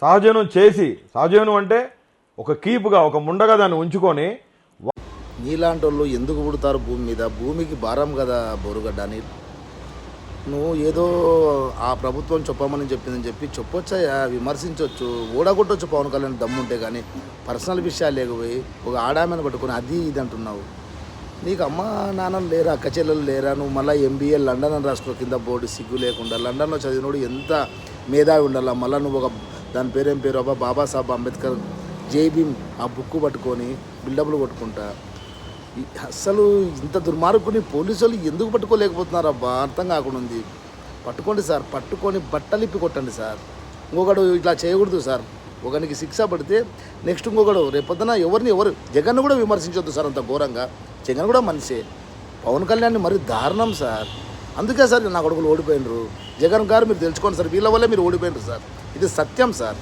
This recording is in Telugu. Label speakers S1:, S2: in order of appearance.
S1: సహజీవనం చేసి, సహజీవనం అంటే ఒక కీపుగా, ఒక ముండగా దాన్ని ఉంచుకొని.
S2: నీలాంటి వాళ్ళు ఎందుకు పుడతారు భూమి మీద? భూమికి భారం కదా బోరుగడ్డ అని. నువ్వు ఏదో ఆ ప్రభుత్వం చెప్పమని చెప్పిందని చెప్పి చెప్పొచ్చా, విమర్శించవచ్చు, ఓడగొట్టవచ్చు పవన్ కళ్యాణ్ దమ్ముంటే. కానీ పర్సనల్ విషయాలు లేకపోయి ఒక ఆడామని పట్టుకొని అది ఇది అంటున్నావు. నీకు అమ్మ నాన్నలు లేరా, అక్క చెల్లెలు లేరా? నువ్వు మళ్ళీ ఎంబీఏ లండన్ అని రాసుకో, కింద బోర్డు సిగ్గు లేకుండా. లండన్లో చదివినోడు ఎంత మేధావి ఉండాలా? మళ్ళీ నువ్వు ఒక దాని పేరేం పేరు అబ్బా, బాబాసాహెబ్ అంబేద్కర్ జై భీమ్ ఆ బుక్ పట్టుకొని బిల్డప్లు కొట్టుకుంటా. అసలు ఇంత దుర్మార్గుని పోలీసు వాళ్ళు ఎందుకు పట్టుకోలేకపోతున్నారు అబ్బా, అర్థం కాకుండా ఉంది. పట్టుకోండి సార్, పట్టుకొని బట్టలిప్పి కొట్టండి సార్. ఇంకొకడు ఇట్లా చేయకూడదు సార్. ఒకనికి శిక్ష పడితే నెక్స్ట్ ఇంకొకడు రేపొద్దున ఎవరు జగన్ కూడా విమర్శించొద్దు సార్ అంత ఘోరంగా. జగన్ కూడా మనిషే, పవన్ కళ్యాణ్ మరి దారుణం సార్. అందుకే సార్ నా కొడుకులు ఓడిపోయినరు. జగన్ గారు మీరు తెలుసుకోండి సార్, వీళ్ళ వల్లే మీరు ఓడిపోయినరు సార్. ఇది సత్యం సార్.